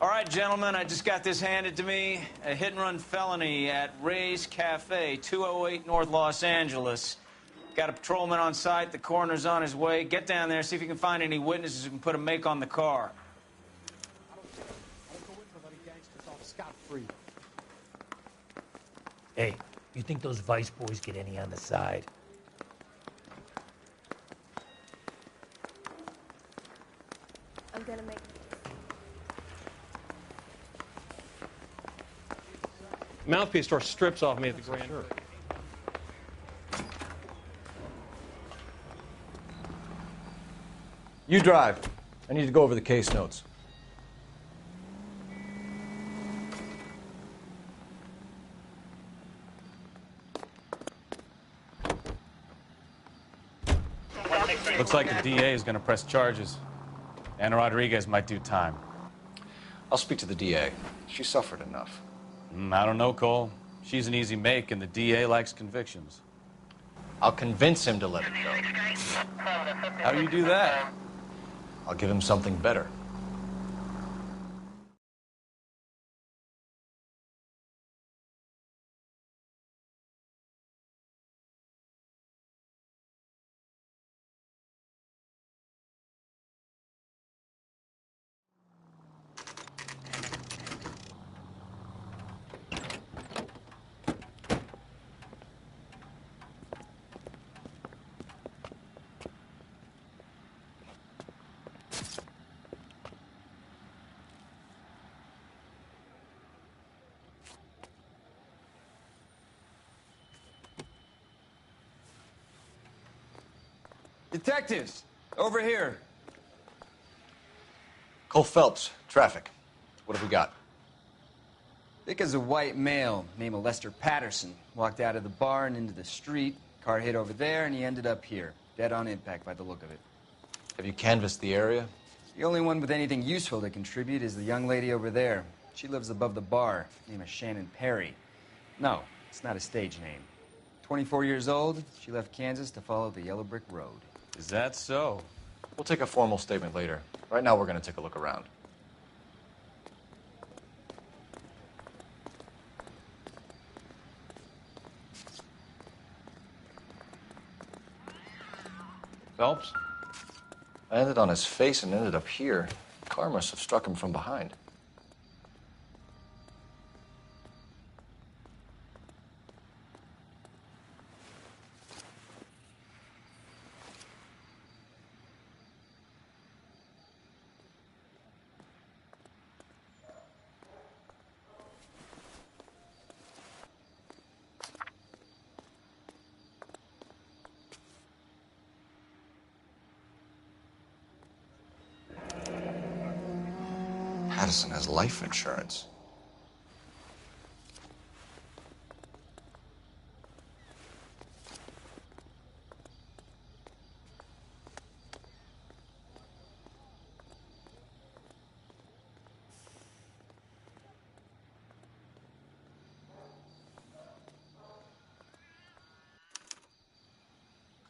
right, gentlemen, I just got this handed to me. A hit-and-run felony at Ray's Cafe, 208 North Los Angeles. Got a patrolman on site. The coroner's on his way. Get down there, see if you can find any witnesses who can put a make on the car. I don't go in for letting gangsters off scot-free. Hey, you think those Vice boys get any on the side? I'm gonna make... Mouthpiece store strips off me at the Grand. Sure. You drive. I need to go over the case notes. Looks like the DA is going to press charges. Anna Rodriguez might do time. I'll speak to the DA. She suffered enough. I don't know, Cole. She's an easy make, and the DA likes convictions. I'll convince him to let it go. How do you do that? I'll give him something better. Detectives, over here. Cole Phelps, traffic. What have we got? Vic is a white male named Lester Patterson. Walked out of the bar and into the street. Car hit over there, and he ended up here. Dead on impact by the look of it. Have you canvassed the area? The only one with anything useful to contribute is the young lady over there. She lives above the bar. Name is Shannon Perry. No, it's not a stage name. 24 years old, she left Kansas to follow the Yellow Brick Road. Is that so? We'll take a formal statement later. Right now, we're going to take a look around. Phelps? I landed on his face and ended up here. The car must have struck him from behind. Patterson has life insurance.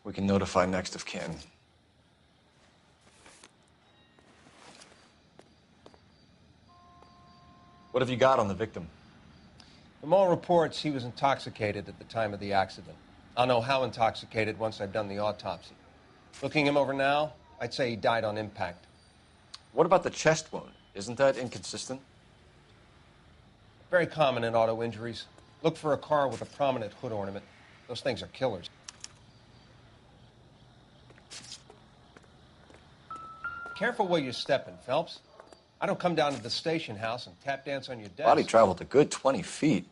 We can notify next of kin. What have you got on the victim? From all reports, he was intoxicated at the time of the accident. I'll know how intoxicated once I've done the autopsy. Looking him over now, I'd say he died on impact. What about the chest wound? Isn't that inconsistent? Very common in auto injuries. Look for a car with a prominent hood ornament. Those things are killers. Careful where you're stepping, Phelps. I don't come down to the station house and tap dance on your desk. Body traveled a good 20 feet.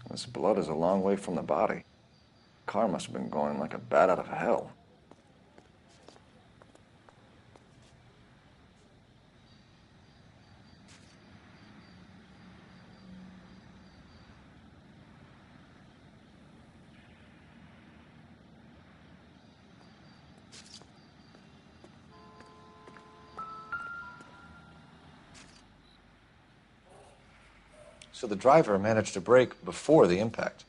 This blood is a long way from the body. Car must have been going like a bat out of hell. So the driver managed to brake before the impact.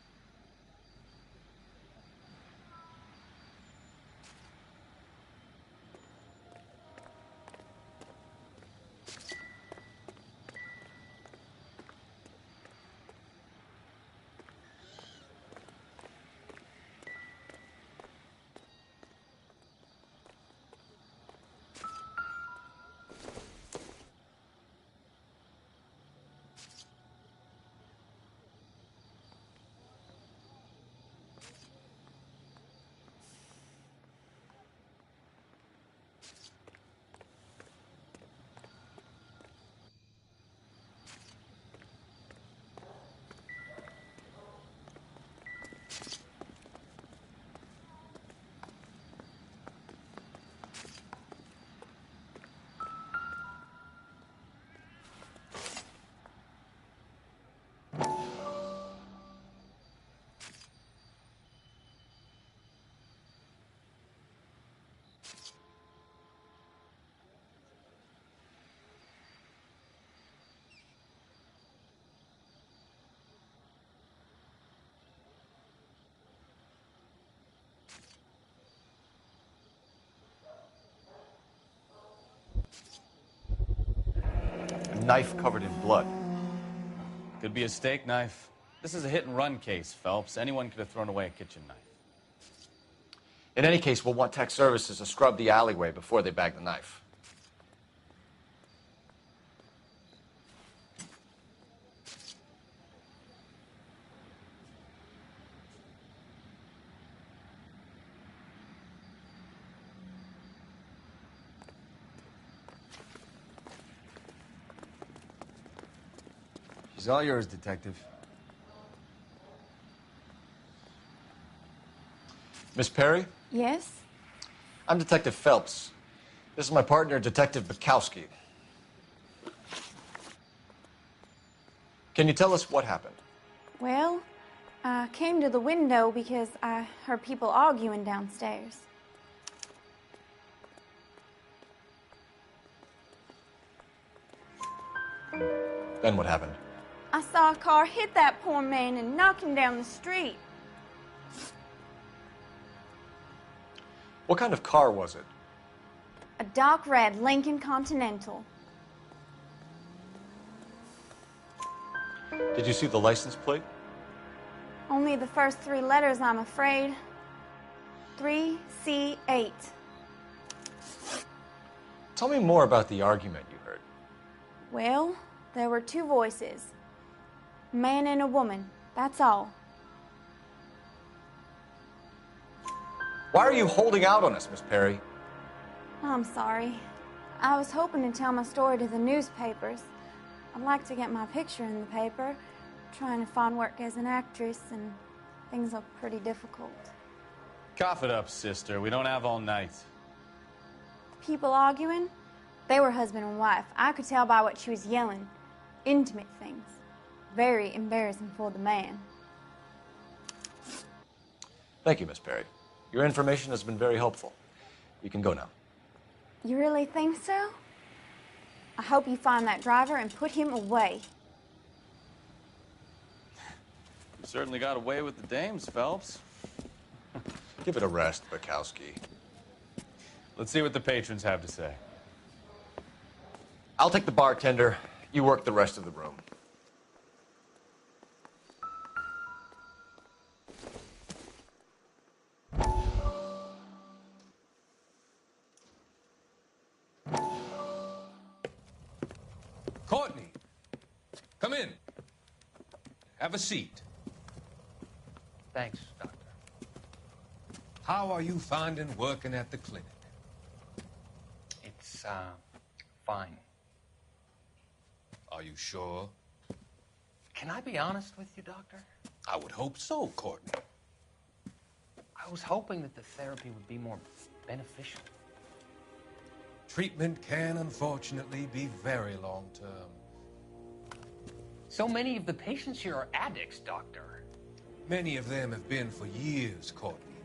A knife covered in blood. Could be a steak knife. This is a hit-and-run case, Phelps. Anyone could have thrown away a kitchen knife. In any case, we'll want tech services to scrub the alleyway before they bag the knife. She's all yours, Detective. Miss Perry? Yes? I'm Detective Phelps. This is my partner, Detective Bukowski. Can you tell us what happened? Well, I came to the window because I heard people arguing downstairs. Then what happened? I saw a car hit that poor man and knock him down the street. What kind of car was it? A dark red Lincoln Continental. Did you see the license plate? Only the first three letters, I'm afraid. 3C8. Tell me more about the argument you heard. Well, there were two voices. A man and a woman, that's all. Why are you holding out on us, Miss Perry? I'm sorry. I was hoping to tell my story to the newspapers. I'd like to get my picture in the paper. Trying to find work as an actress, and things look pretty difficult. Cough it up, sister. We don't have all night. People arguing? They were husband and wife. I could tell by what she was yelling. Intimate things. Very embarrassing for the man. Thank you, Miss Perry. Your information has been very helpful. You can go now. You really think so? I hope you find that driver and put him away. You certainly got away with the dames, Phelps. Give it a rest, Bukowski. Let's see what the patrons have to say. I'll take the bartender. You work the rest of the room. Courtney, come in. Have a seat. Thanks, Doctor. How are you finding working at the clinic? It's, fine. Are you sure? Can I be honest with you, Doctor? I would hope so, Courtney. I was hoping that the therapy would be more beneficial. Treatment can, unfortunately, be very long-term. So many of the patients here are addicts, Doctor. Many of them have been for years, Courtney.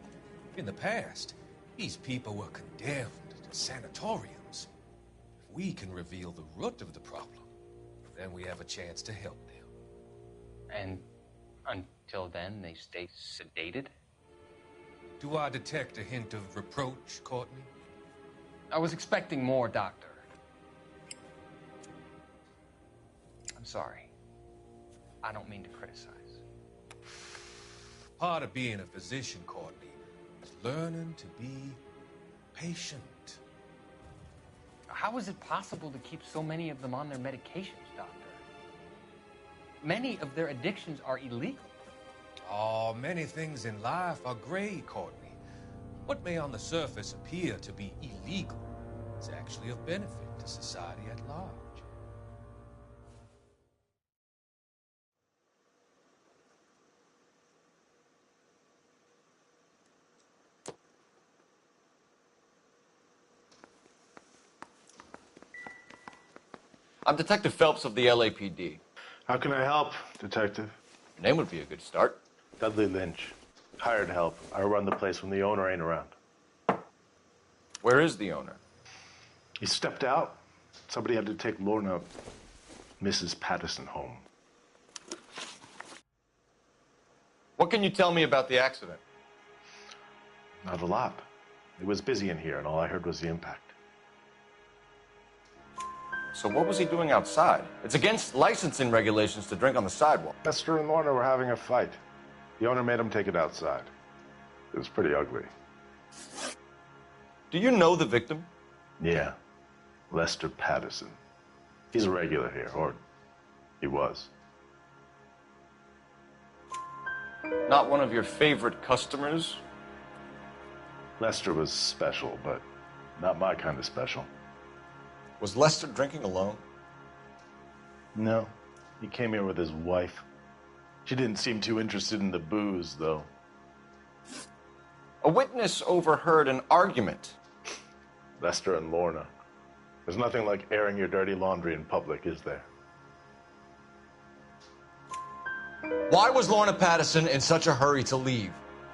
In the past, these people were condemned to sanatoriums. If we can reveal the root of the problem, then we have a chance to help them. And until then, they stay sedated? Do I detect a hint of reproach, Courtney? I was expecting more, Doctor. I'm sorry. I don't mean to criticize. Part of being a physician, Courtney, is learning to be patient. How is it possible to keep so many of them on their medications, Doctor? Many of their addictions are illegal. Oh, many things in life are gray, Courtney. What may on the surface appear to be illegal is actually of benefit to society at large. I'm Detective Phelps of the LAPD. How can I help, Detective? Your name would be a good start. Dudley Lynch. Hired help. I run the place when the owner ain't around. Where is the owner? He stepped out. Somebody had to take Lorna, Mrs. Patterson, home. What can you tell me about the accident? Not a lot. It was busy in here, and all I heard was the impact. So what was he doing outside? It's against licensing regulations to drink on the sidewalk. Lester and Lorna were having a fight. The owner made him take it outside. It was pretty ugly. Do you know the victim? Yeah. Lester Patterson. He's a regular here, or he was. Not one of your favorite customers? Lester was special, but not my kind of special. Was Lester drinking alone? No. He came here with his wife. She didn't seem too interested in the booze, though. A witness overheard an argument. Lester and Lorna. There's nothing like airing your dirty laundry in public, is there? Why was Lorna Patterson in such a hurry to leave?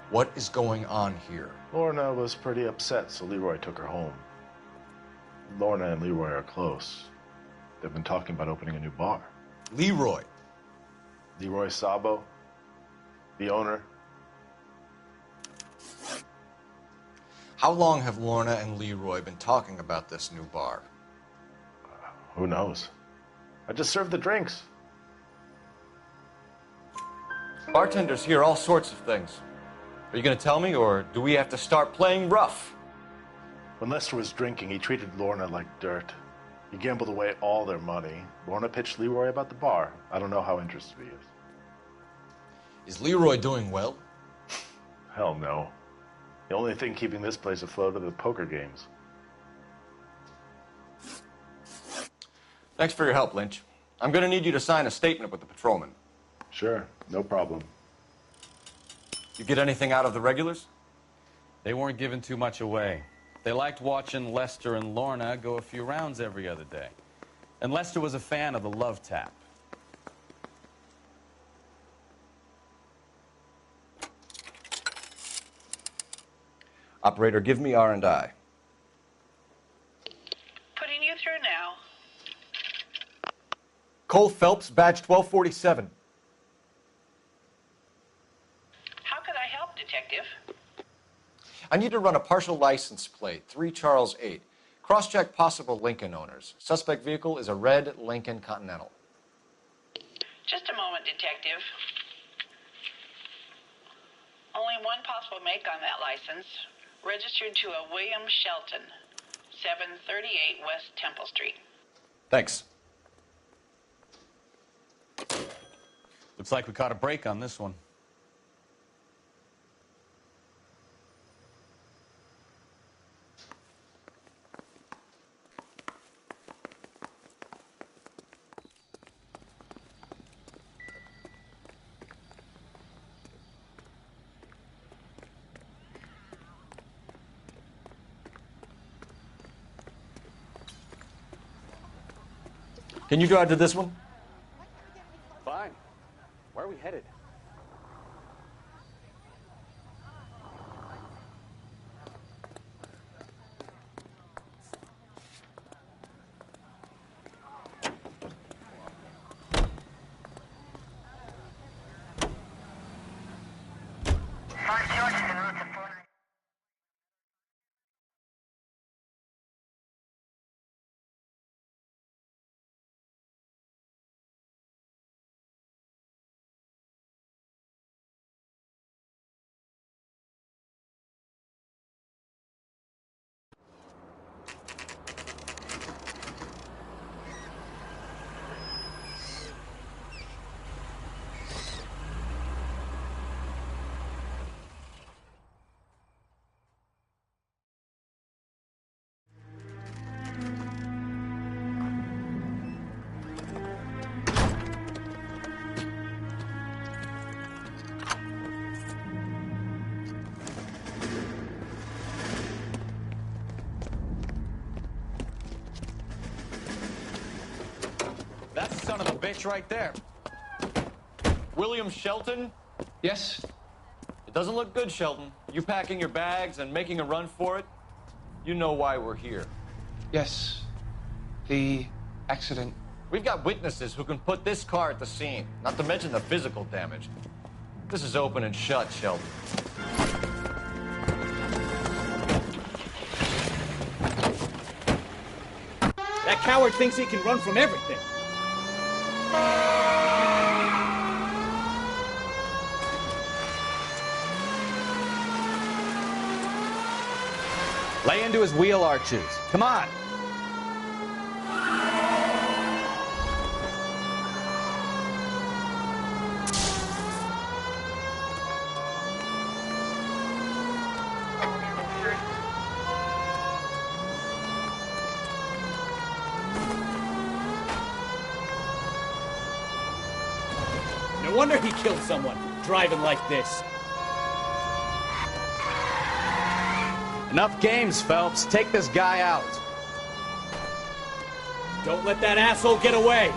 What is going on here? Lorna was pretty upset, so Leroy took her home. Lorna and Leroy are close. They've been talking about opening a new bar. Leroy? Leroy Sabo, the owner. How long have Lorna and Leroy been talking about this new bar? Who knows? I just served the drinks. Bartenders hear all sorts of things. Are you going to tell me, or do we have to start playing rough? When Lester was drinking, he treated Lorna like dirt. He gambled away all their money. Lorna pitched Leroy about the bar. I don't know how interested he is. Is Leroy doing well? Hell no. The only thing keeping this place afloat are the poker games. Thanks for your help, Lynch. I'm going to need you to sign a statement with the patrolman. Sure, no problem. You get anything out of the regulars? They weren't giving too much away. They liked watching Lester and Lorna go a few rounds every other day. And Lester was a fan of the love tap. Operator, give me R&I. Putting you through now. Cole Phelps, badge 1247. How could I help, Detective? I need to run a partial license plate, 3 Charles 8. Cross-check possible Lincoln owners. Suspect vehicle is a red Lincoln Continental. Just a moment, Detective. Only one possible make on that license. Registered to a William Shelton, 738 West Temple Street. Thanks. Looks like we caught a break on this one. Can you drive to this one? Fine. Where are we headed? son of a bitch right there. William Shelton? Yes? It doesn't look good, Shelton. You packing your bags and making a run for it? You know why we're here. Yes. The accident. We've got witnesses who can put this car at the scene, not to mention the physical damage. This is open and shut, Shelton. That coward thinks he can run from everything. Lay into his wheel arches. Come on. No wonder he killed someone, driving like this. Enough games, Phelps. Take this guy out. Don't let that asshole get away.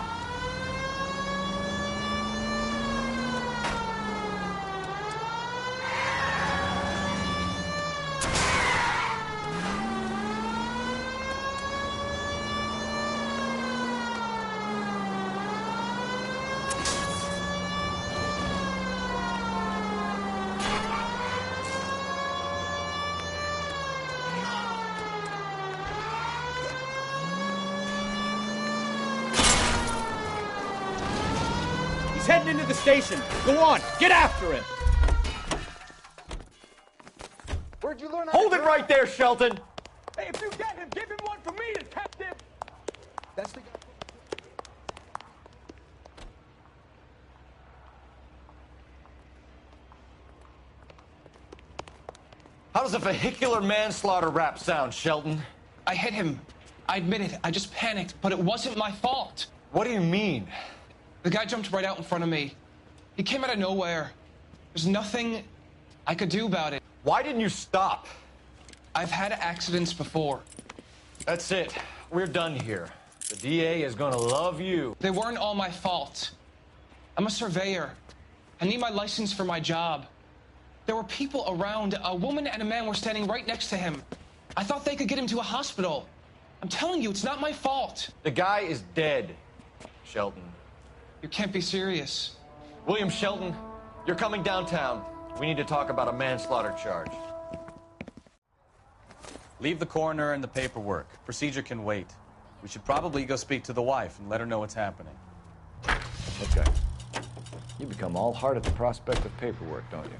He's heading into the station. Go on, get after him. Where'd you learn how Hold it right there, Shelton. Hey, if you get him, give him one for me, detective. That's the guy. How does a vehicular manslaughter rap sound, Shelton? I hit him. I admit it. I just panicked, but it wasn't my fault. What do you mean? The guy jumped right out in front of me. He came out of nowhere. There's nothing I could do about it. Why didn't you stop? I've had accidents before. That's it. We're done here. The DA is gonna love you. They weren't all my fault. I'm a surveyor. I need my license for my job. There were people around. A woman and a man were standing right next to him. I thought they could get him to a hospital. I'm telling you, it's not my fault. The guy is dead, Shelton. You can't be serious. William Shelton, you're coming downtown. We need to talk about a manslaughter charge. Leave the coroner and the paperwork. Procedure can wait. We should probably go speak to the wife and let her know what's happening. Okay. You become all heart at the prospect of paperwork, don't you?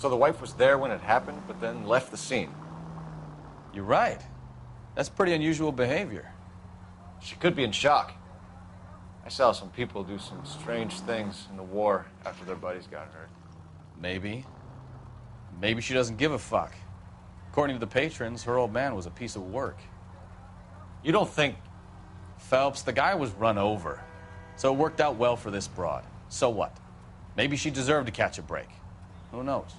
So the wife was there when it happened, but then left the scene. You're right. That's pretty unusual behavior. She could be in shock. I saw some people do some strange things in the war after their buddies got hurt. Maybe. Maybe she doesn't give a fuck. According to the patrons, her old man was a piece of work. You don't think... Phelps, the guy was run over. So it worked out well for this broad. So what? Maybe she deserved to catch a break. Who knows?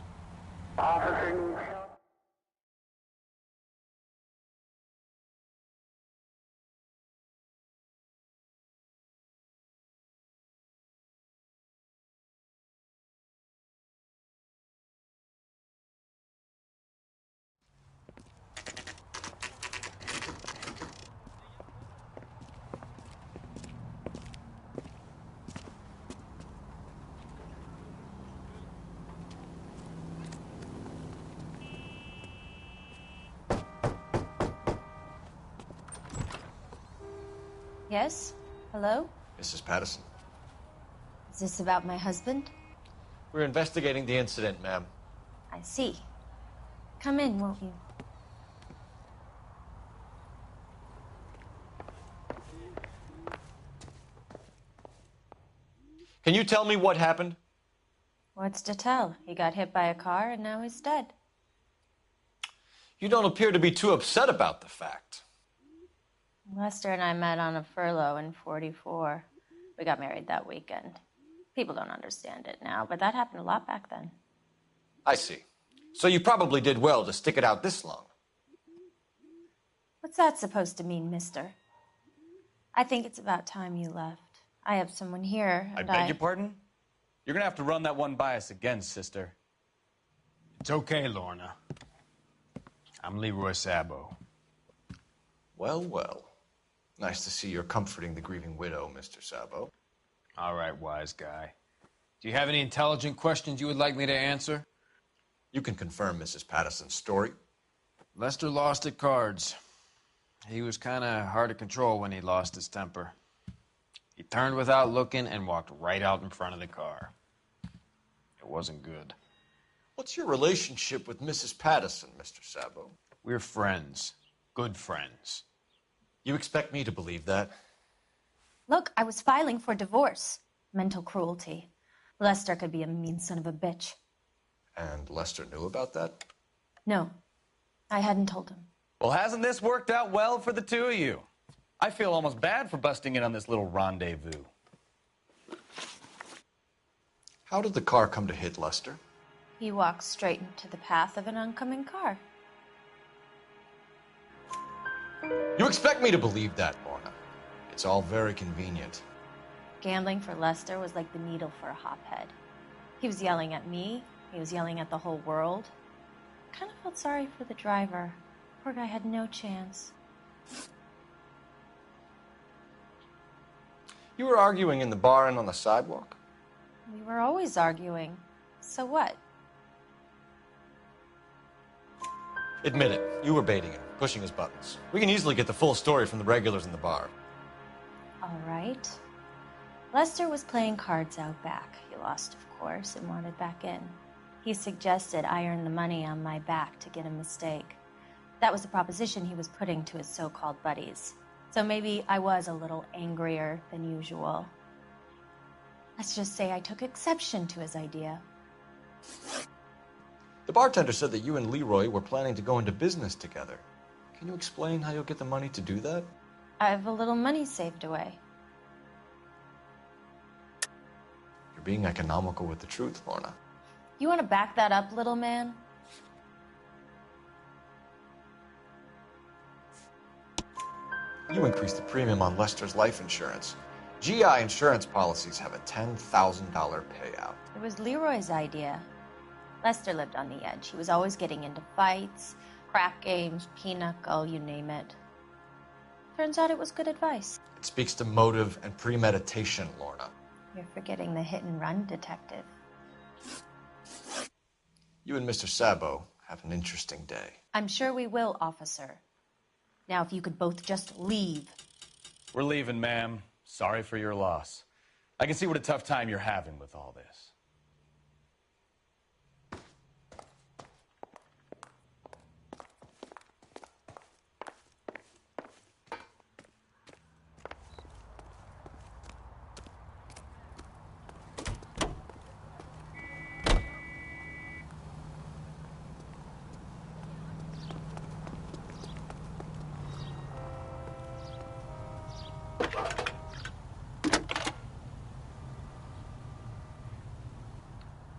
Yes? Hello? Mrs. Patterson. Is this about my husband? We're investigating the incident, ma'am. I see. Come in, won't you? Can you tell me what happened? What's to tell? He got hit by a car and now he's dead. You don't appear to be too upset about the fact. Lester and I met on a furlough in '44. We got married that weekend. People don't understand it now, but that happened a lot back then. I see. So you probably did well to stick it out this long. What's that supposed to mean, mister? I think it's about time you left. I have someone here, I and beg your pardon? You're gonna have to run that one by us again, sister. It's okay, Lorna. I'm Leroy Sabo. Well, well. Nice to see you're comforting the grieving widow, Mr. Sabo. All right, wise guy. Do you have any intelligent questions you would like me to answer? You can confirm Mrs. Patterson's story. Lester lost at cards. He was kind of hard to control when he lost his temper. He turned without looking and walked right out in front of the car. It wasn't good. What's your relationship with Mrs. Patterson, Mr. Sabo? We're friends. Good friends. You expect me to believe that? Look, I was filing for divorce. Mental cruelty. Lester could be a mean son of a bitch. And Lester knew about that? No, I hadn't told him. Well, hasn't this worked out well for the two of you? I feel almost bad for busting in on this little rendezvous. How did the car come to hit Lester? He walked straight into the path of an oncoming car. You expect me to believe that, Lorna? It's all very convenient. Gambling for Lester was like the needle for a hophead. He was yelling at me. He was yelling at the whole world. I kind of felt sorry for the driver. Poor guy had no chance. You were arguing in the bar and on the sidewalk? We were always arguing. So what? Admit it. You were baiting him, pushing his buttons. We can easily get the full story from the regulars in the bar. All right. Lester was playing cards out back. He lost, of course, and wanted back in. He suggested I earn the money on my back to get a mistake. That was the proposition he was putting to his so-called buddies. So maybe I was a little angrier than usual. Let's just say I took exception to his idea. The bartender said that you and Leroy were planning to go into business together. Can you explain how you'll get the money to do that? I have a little money saved away. You're being economical with the truth, Lorna. You want to back that up, little man? You increased the premium on Lester's life insurance. GI insurance policies have a $10,000 payout. It was Leroy's idea. Lester lived on the edge. He was always getting into fights, crack games, pinochle, you name it. Turns out it was good advice. It speaks to motive and premeditation, Lorna. You're forgetting the hit-and-run detective. You and Mr. Sabo have an interesting day. I'm sure we will, officer. Now, if you could both just leave. We're leaving, ma'am. Sorry for your loss. I can see what a tough time you're having with all this.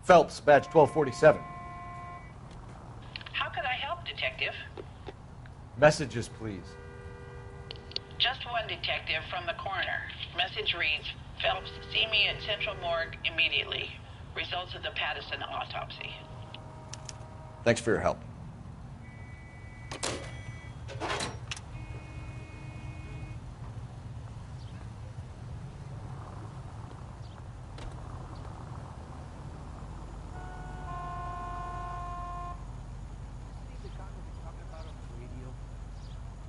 Phelps, badge 1247. How could I help, Detective? Messages, please. Just one detective from the coroner. Message reads, Phelps, see me at Central Morgue immediately. Results of the Patterson autopsy. Thanks for your help.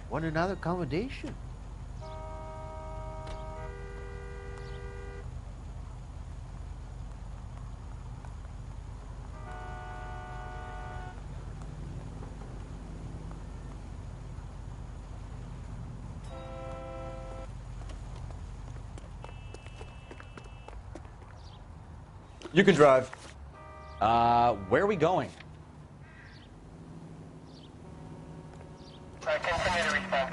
Want another accommodation? You can drive. Where are we going? Continue to respond.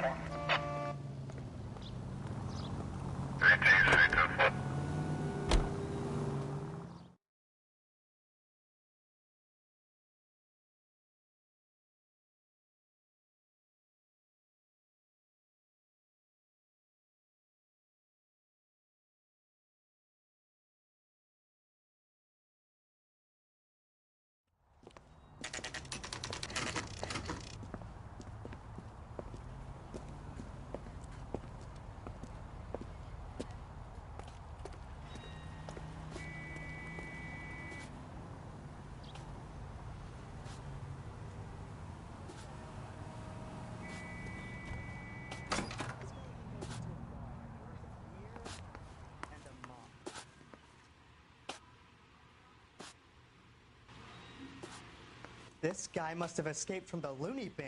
This guy must have escaped from the loony bin.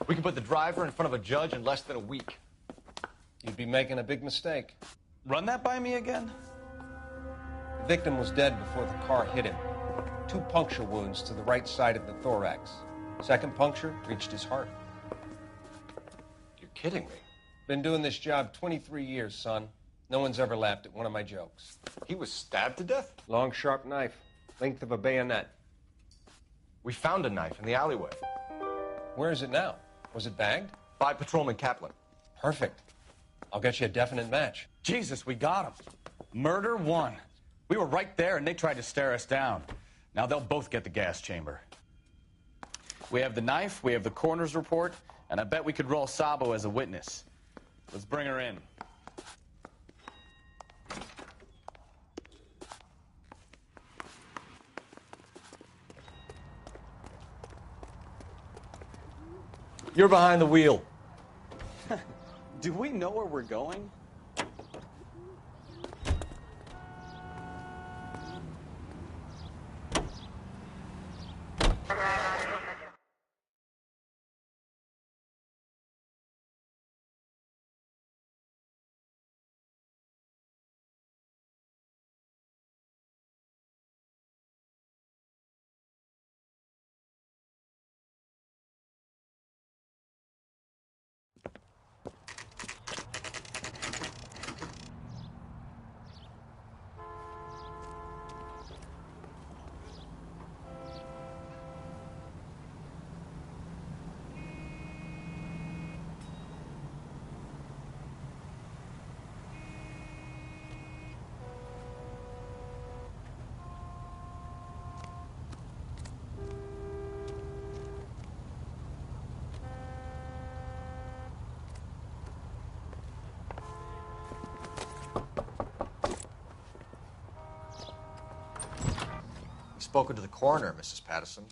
We can put the driver in front of a judge in less than a week. You'd be making a big mistake. Run that by me again? The victim was dead before the car hit him. 2 puncture wounds to the right side of the thorax. Second puncture reached his heart. You're kidding me. Been doing this job 23 years, son. No one's ever laughed at one of my jokes. He was stabbed to death? Long, sharp knife. Length of a bayonet. We found a knife in the alleyway. Where is it now? Was it bagged? By Patrolman Kaplan. Perfect. I'll get you a definite match. Jesus, we got him. Murder 1. We were right there, and they tried to stare us down. Now they'll both get the gas chamber. We have the knife, we have the coroner's report, and I bet we could roll Sabo as a witness. Let's bring her in. You're behind the wheel. Do we know where we're going? Spoken to the coroner, Mrs. Patterson.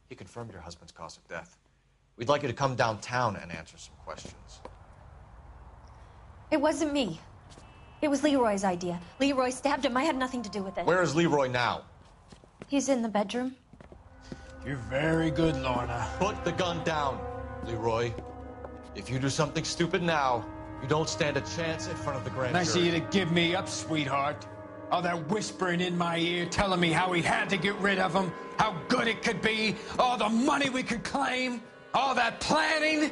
He confirmed your husband's cause of death. We'd like you to come downtown and answer some questions. It wasn't me. It was Leroy's idea. Leroy stabbed him. I had nothing to do with it. Where is Leroy now? He's in the bedroom. You're very good, Lorna. Put the gun down, Leroy. If you do something stupid now, you don't stand a chance in front of the grand Nice of jury. you to give me up, sweetheart. All that whispering in my ear, telling me how we had to get rid of him, how good it could be, all the money we could claim, all that planning,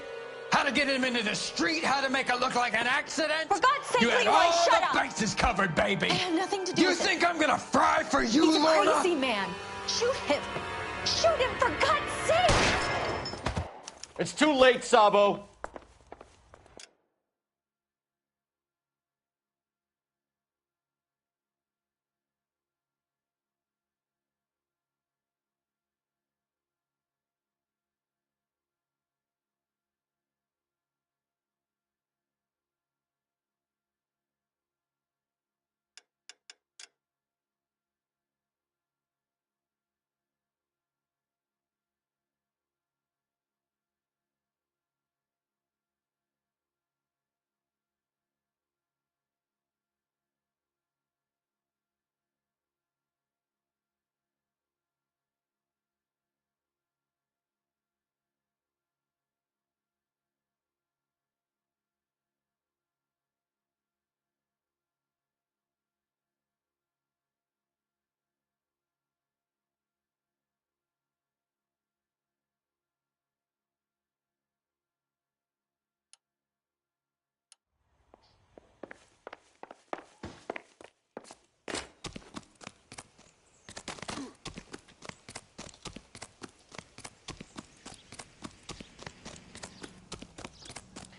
how to get him into the street, how to make it look like an accident. For God's sake, you had Leroy, all shut the up. bases covered, baby. I had nothing to do You with it. think I'm gonna fry for you, He's a Lorna? crazy man. Shoot him. Shoot him, for God's sake. It's too late, Sabo.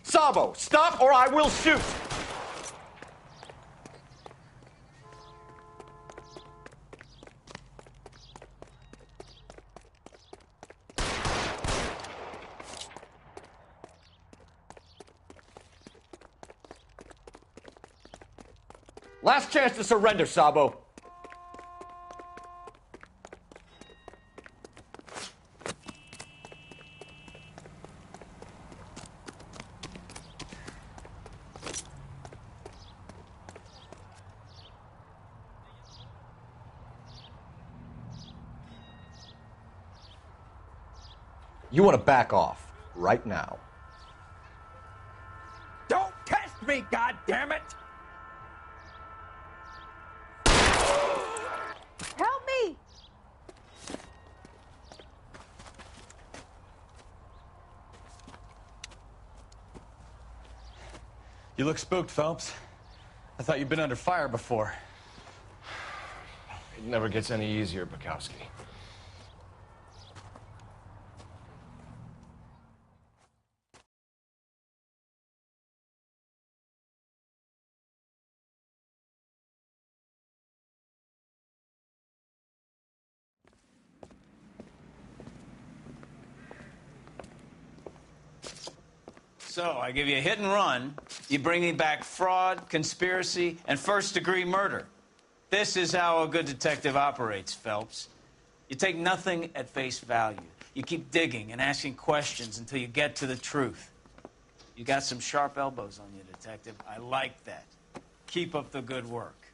Sabo, stop or I will shoot! Last chance to surrender, Sabo. You want to back off right now. Don't test me, goddammit! Help me! You look spooked, Phelps. I thought you'd been under fire before. It never gets any easier, Bukowski. So, I give you a hit and run. You bring me back fraud, conspiracy, and first-degree murder. This is how a good detective operates, Phelps. You take nothing at face value. You keep digging and asking questions until you get to the truth. You got some sharp elbows on you, detective. I like that. Keep up the good work.